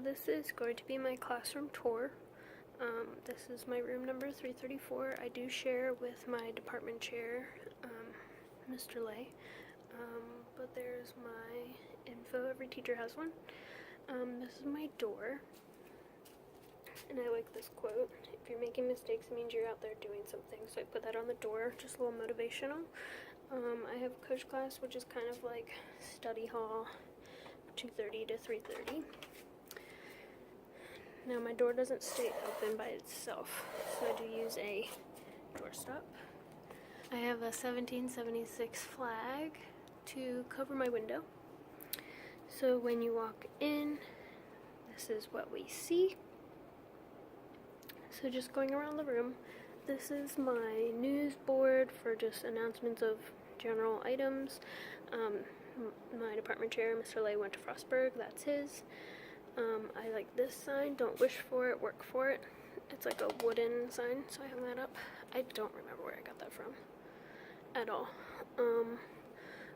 this is going to be my classroom tour. This is my room number 334. I do share with my department chair, Mr. Lay, but there's my info. Every teacher has one. This is my door, and I like this quote: if you're making mistakes, it means you're out there doing something. So I put that on the door, just a little motivational. I have coach class, which is kind of like study hall, 2:30 to 3:30. Now my door doesn't stay open by itself, so I do use a doorstop. I have a 1776 flag to cover my window. So when you walk in, this is what we see. So just going around the room, this is my news board for just announcements of general items. My department chair, Mr. Lay, went to Frostburg. That's his. I like this sign: don't wish for it, work for it. It's like a wooden sign, so I hung that up. I don't remember where I got that from at all.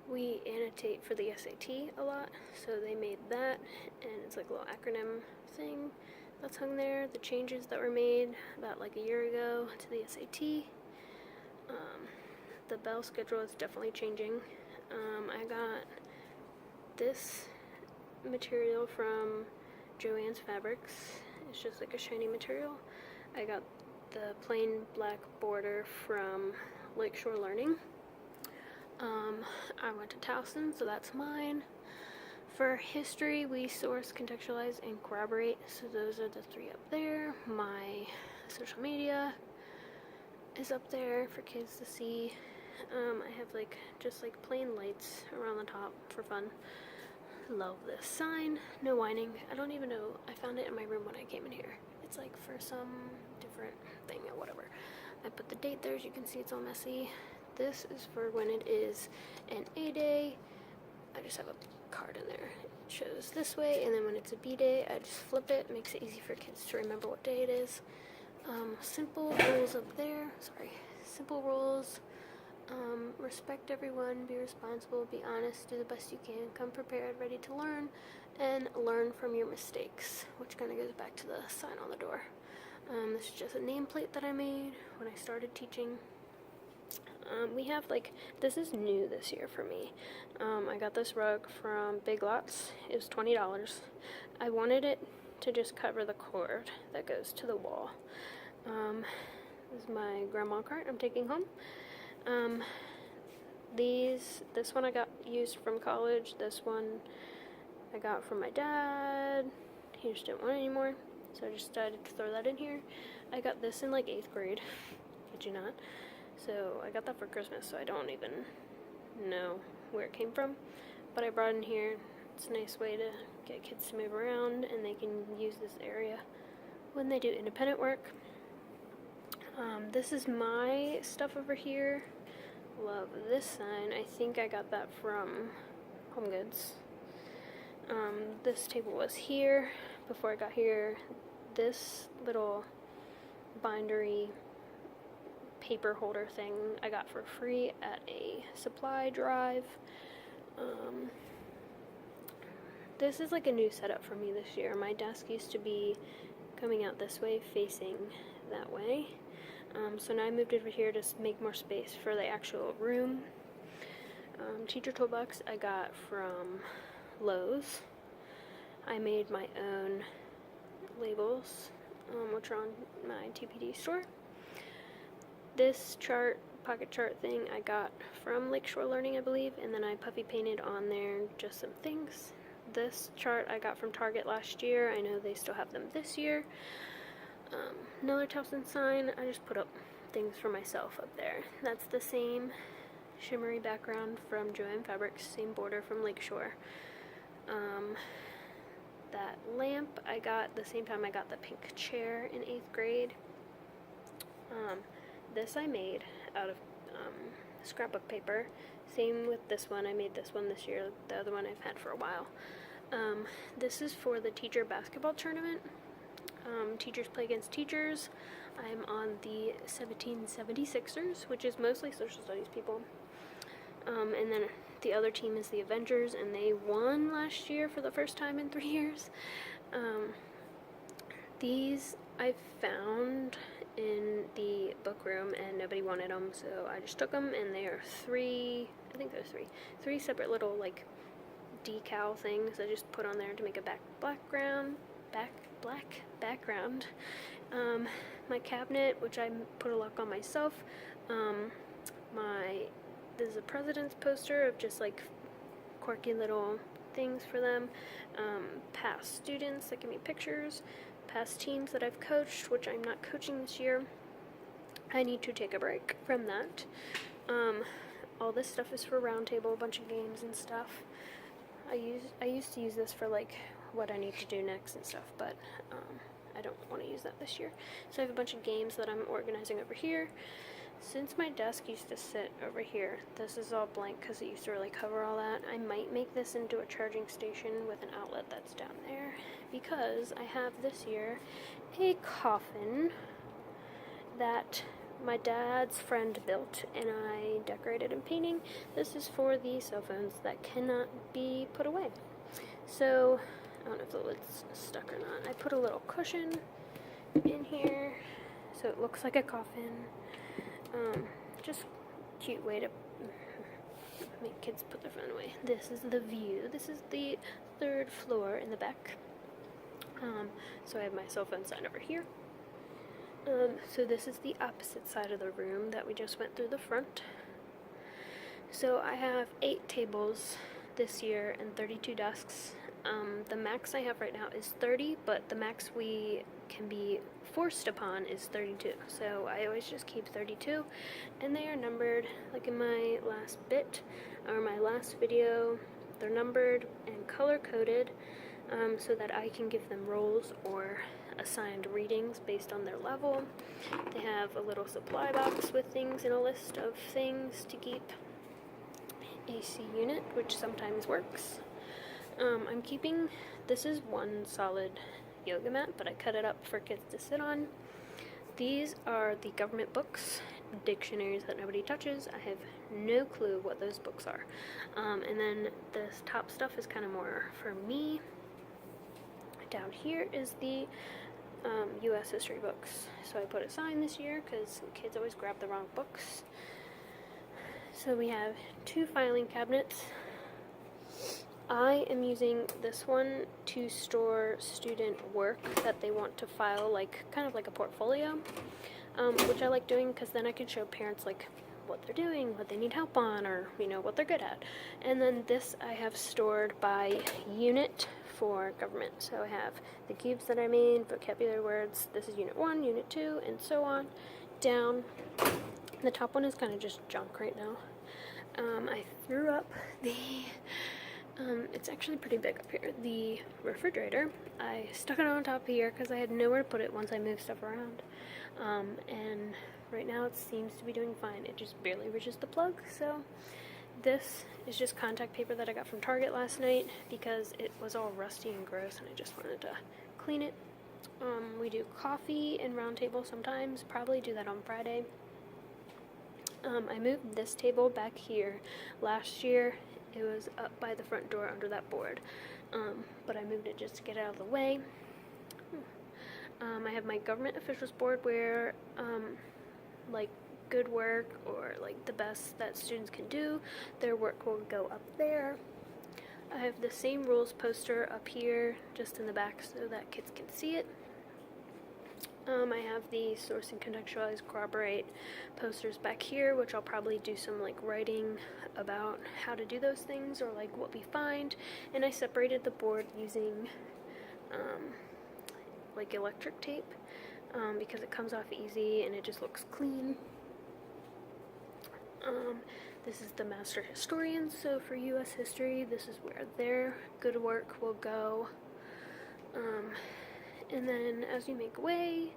We annotate for the SAT a lot, so they made that, and it's like a little acronym thing that's hung there. The changes that were made about like a year ago to the SAT. The bell schedule is definitely changing. I got this material from Joann's Fabrics. It's just like a shiny material. I got the plain black border from Lakeshore Learning. I went to Towson, so that's mine. For history, we source, contextualize, and corroborate. So those are the three up there. My social media is up there for kids to see. I have like just like plain lights around the top for fun. Love this sign. No whining. I don't even know. I found it in my room when I came in here. It's like for some different thing or whatever. I put the date there. As you can see, it's all messy. This is for when it is an A day. I just have a card in there. It shows this way, and then when it's a B day, I just flip it. Makes it easy for kids to remember what day it is. Simple rules up there. Sorry. Simple rules. Respect everyone, be responsible, be honest, do the best you can, come prepared, ready to learn, and learn from your mistakes, which kind of goes back to the sign on the door. This is just a nameplate that I made when I started teaching. We have like, this is new this year for me. I got this rug from Big Lots. It was $20. I wanted it to just cover the cord that goes to the wall. This is my grandma cart I'm taking home. This one I got used from college. This one I got from my dad. He just didn't want it anymore, so I just decided to throw that in here. I got this in like 8th grade, kid you not. So I got that for Christmas, so I don't even know where it came from. But I brought it in here. It's a nice way to get kids to move around, and they can use this area when they do independent work. This is my stuff over here. Love this sign. I think I got that from Home Goods. This table was here before I got here. This little bindery paper holder thing I got for free at a supply drive. This is like a new setup for me this year. My desk used to be coming out this way, facing that way. So now I moved over here to make more space for the actual room. Teacher toolbox I got from Lowe's. I made my own labels, which are on my TPD store. This chart, pocket chart thing, I got from Lakeshore Learning, I believe, and then I puffy painted on there just some things. This chart I got from Target last year. I know they still have them this year. Another Towson sign. I just put up things for myself up there. That's the same shimmery background from Joann Fabrics, same border from Lakeshore. That lamp I got the same time I got the pink chair in 8th grade. This I made out of scrapbook paper. Same with this one. I made this one this year. The other one I've had for a while. This is for the teacher basketball tournament. Teachers play against teachers. I'm on the 1776ers, which is mostly social studies people. And then The other team is the Avengers, and they won last year for the first time in 3 years. These I found in the book room, and nobody wanted them, so I just took them, and they are three separate little, like, decal things I just put on there to make a black background. My cabinet, which I put a lock on myself. There's a president's poster of just like quirky little things for them. Past students that give me pictures. Past teams that I've coached, which I'm not coaching this year. I need to take a break from that. All this stuff is for Roundtable, a bunch of games and stuff. I used to use this for like what I need to do next and stuff, but I don't want to use that this year. So I have a bunch of games that I'm organizing over here. Since my desk used to sit over here, this is all blank because it used to really cover all that. I might make this into a charging station with an outlet that's down there, because I have this year a coffin that my dad's friend built and I decorated and painting. This is for the cell phones that cannot be put away. So I don't know if the lid's stuck or not. I put a little cushion in here so it looks like a coffin. Just cute way to make kids put their phone away. This is the view. This is the 3rd floor in the back. So I have my cell phone sign over here. So this is the opposite side of the room that we just went through the front. So I have 8 tables this year and 32 desks. The max I have right now is 30, but the max we can be forced upon is 32. So I always just keep 32, and they are numbered, like in my last bit, or my last video, they're numbered and color-coded, so that I can give them roles or assigned readings based on their level. They have a little supply box with things and a list of things to keep AC unit, which sometimes works. I'm keeping, this is one solid yoga mat, but I cut it up for kids to sit on. These are the government books, dictionaries that nobody touches. I have no clue what those books are. And then this top stuff is kind of more for me. Down here is the U.S. history books. So I put a sign this year because kids always grab the wrong books. So we have 2 filing cabinets. I am using this one to store student work that they want to file, like kind of like a portfolio, which I like doing because then I can show parents like what they're doing, what they need help on, or what they're good at. And then this I have stored by unit for government. So I have the cubes that I made, vocabulary words. This is unit 1, unit 2, and so on down. The top one is kind of just junk right now. I threw up the it's actually pretty big up here. The refrigerator, I stuck it on top here because I had nowhere to put it once I moved stuff around. And right now it seems to be doing fine. It just barely reaches the plug. So this is just contact paper that I got from Target last night because it was all rusty and gross and I just wanted to clean it. We do coffee and Roundtable sometimes, probably do that on Friday. I moved this table back here last year. It was up by the front door under that board, but I moved it just to get it out of the way. I have my government officials board where, like, good work or, like, the best that students can do, their work will go up there. I have the same rules poster up here, just in the back so that kids can see it. I have the source and contextualize, corroborate posters back here, which I'll probably do some like writing about how to do those things or like what we find. And I separated the board using like electric tape because it comes off easy and it just looks clean. This is the master historians, so for U.S. history, this is where their good work will go. And then as you make way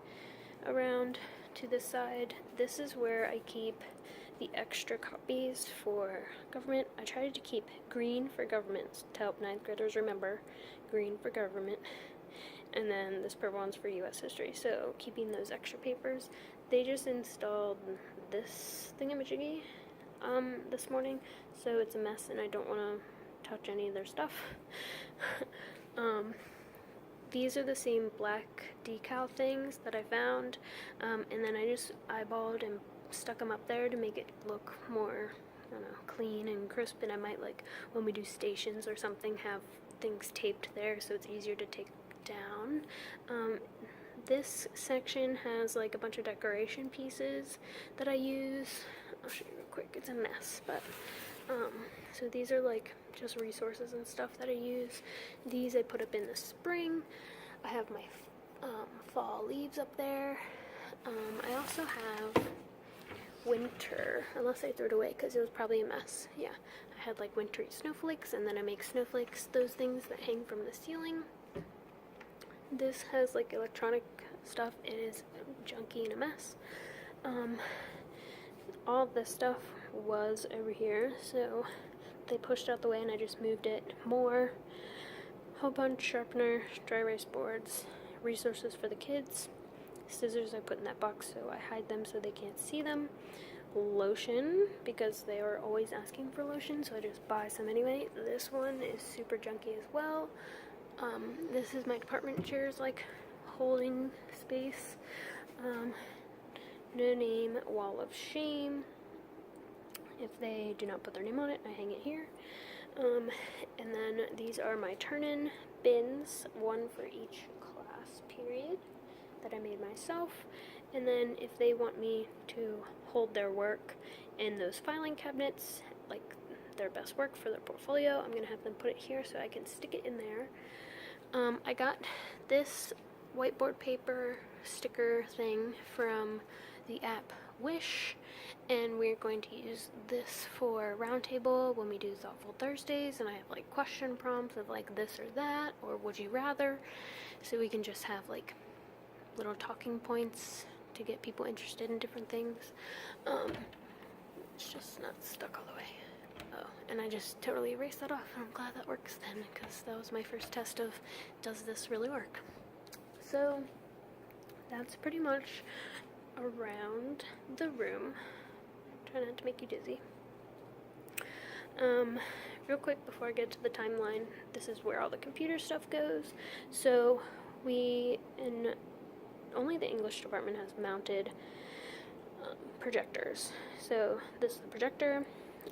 around to this side, this is where I keep the extra copies for government. I tried to keep green for government to help 9th graders remember green for government. And then this purple one's for U.S. history. So keeping those extra papers. They just installed this thingamajiggy this morning, so it's a mess and I don't want to touch any of their stuff. These are the same black decal things that I found, and then I just eyeballed and stuck them up there to make it look more, I don't know, clean and crisp. And I might, like, when we do stations or something, have things taped there so it's easier to take down. This section has like a bunch of decoration pieces that I use. I'll show you real quick. It's a mess, but so these are like just resources and stuff that I use. These I put up in the spring. I have my fall leaves up there. I also have winter, unless I threw it away because it was probably a mess. Yeah, I had like wintry snowflakes, and then I make snowflakes, those things that hang from the ceiling. This has like electronic stuff. It is junky and a mess. All this stuff was over here, so they pushed out the way and I just moved it more. Hole punch, sharpener, dry erase boards, resources for the kids, scissors I put in that box so I hide them so they can't see them, lotion because they are always asking for lotion, so I just buy some anyway. This one is super junky as well. This is my department chairs, like holding space. No name wall of shame. If they do not put their name on it, I hang it here. And then these are my turn-in bins, one for each class period that I made myself. And then if they want me to hold their work in those filing cabinets, like their best work for their portfolio, I'm going to have them put it here so I can stick it in there. I got this whiteboard paper sticker thing from the app Wish, and we're going to use this for Roundtable when we do Thoughtful Thursdays, and I have like question prompts of like this or that, or would you rather, so we can just have like little talking points to get people interested in different things. It's just not stuck all the way. Oh, and I just totally erased that off. I'm glad that works then, because that was my first test of, does this really work? So that's pretty much around the room. Try not to make you dizzy. Real quick before I get to the timeline, this is where all the computer stuff goes. So only the English department has mounted projectors. So this is the projector.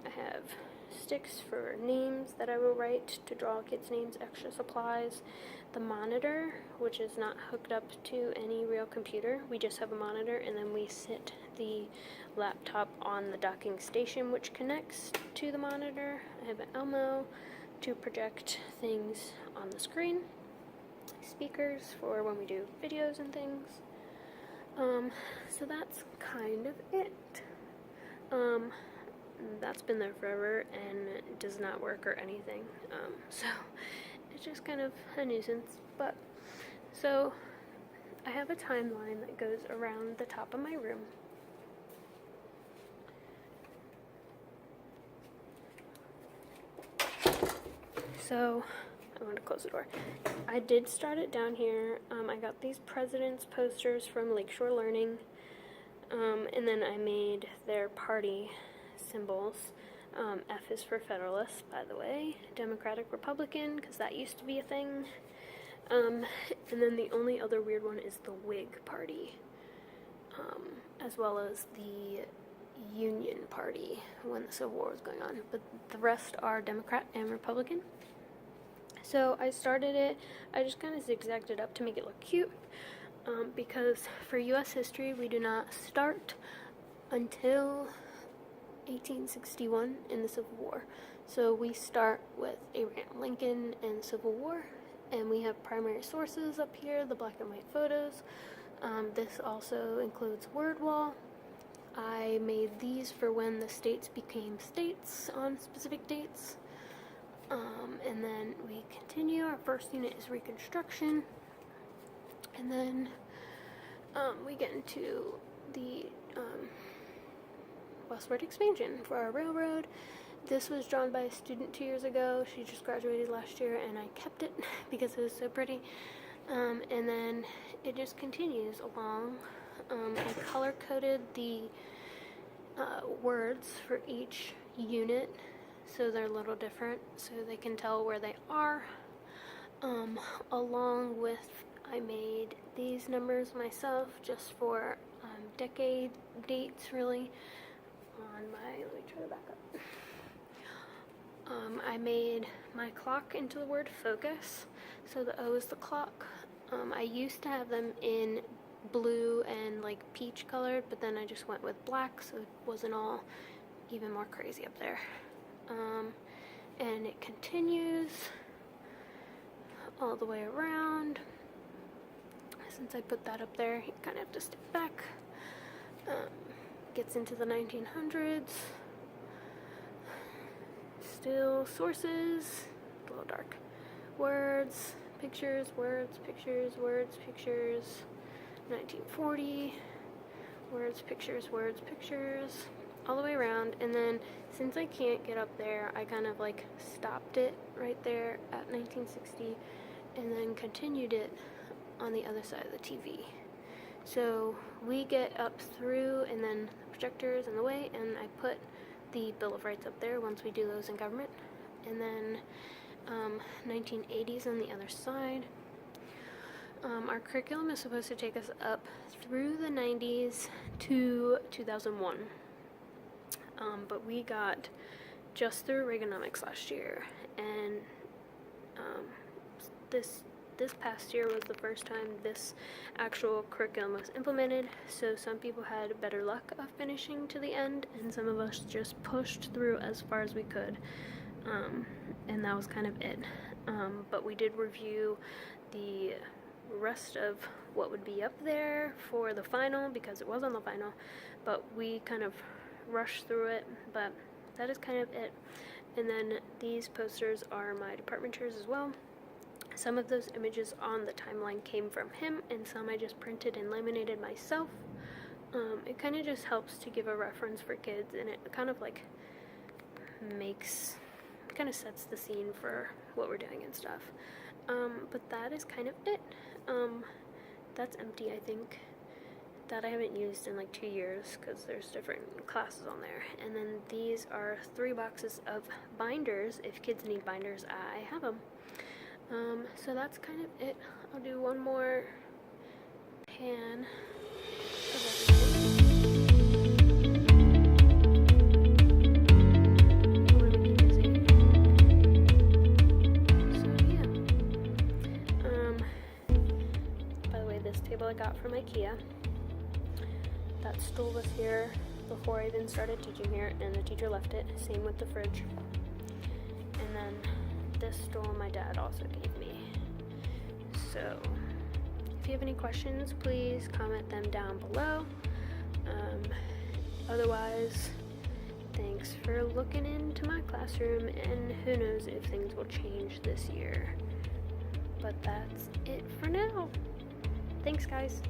I have sticks for names that I will write to draw kids' names, extra supplies, the monitor, which is not hooked up to any real computer. We just have a monitor, and then we sit the laptop on the docking station, which connects to the monitor. I have an Elmo to project things on the screen, speakers for when we do videos and things. So that's kind of it. That's been there forever and it does not work or anything. So it's just kind of a nuisance. But so I have a timeline that goes around the top of my room. So I want to close the door. I did start it down here. I got these presidents posters from Lakeshore Learning, and then I made their party symbols. F is for Federalist, by the way, Democratic Republican, because that used to be a thing. And then the only other weird one is the Whig Party, as well as the Union Party when the Civil War was going on. But the rest are Democrat and Republican. So I started it, I just kind of zigzagged it up to make it look cute, because for U.S. history we do not start until 1861 in the Civil War. So we start with Abraham Lincoln and Civil War, and we have primary sources up here, the black and white photos. This also includes word wall. I made these for when the states became states on specific dates. And then we continue. Our first unit is Reconstruction, and then we get into the westward expansion for our railroad. This was drawn by a student 2 years ago. She just graduated last year, and I kept it because it was so pretty. And then it just continues along. I color-coded the words for each unit, so they're a little different, so they can tell where they are. Along with, I made these numbers myself just for decade dates, really. Let me try to back up. I made my clock into the word focus, so the O is the clock. I used to have them in blue and like peach colored, but then I just went with black, so it wasn't all even more crazy up there. And it continues all the way around. Since I put that up there, you kind of have to step back. Gets into the 1900s. Still sources, a little dark. Words, pictures, words, pictures, words, pictures. 1940. Words, pictures, words, pictures. All the way around. And then since I can't get up there, I kind of like stopped it right there at 1960 and then continued it on the other side of the TV. So we get up through, and then the projectors in the way, and I put the Bill of Rights up there once we do those in government. And then 1980s on the other side. Our curriculum is supposed to take us up through the 90s to 2001. But we got just through Reaganomics last year, and this past year was the first time this actual curriculum was implemented, so some people had better luck of finishing to the end, and some of us just pushed through as far as we could, and that was kind of it. But we did review the rest of what would be up there for the final, because it was on the final, but we kind of rushed through it, but that is kind of it. And then these posters are my department chairs as well. Some of those images on the timeline came from him, and some I just printed and laminated myself. It kind of just helps to give a reference for kids, and it kind of like sets the scene for what we're doing and stuff. But that is kind of it. That's empty, I think. That I haven't used in like 2 years because there's different classes on there. And then these are 3 boxes of binders. If kids need binders, I have them. So that's kind of it. I'll do one more pan of everything. I want to make it busy. So yeah. By the way, this table I got from IKEA. That stool was here before I even started teaching here, and the teacher left it. Same with the fridge. And then this stool my dad also gave me. So if you have any questions, please comment them down below. Otherwise, thanks for looking into my classroom, and who knows if things will change this year. But that's it for now. Thanks, guys.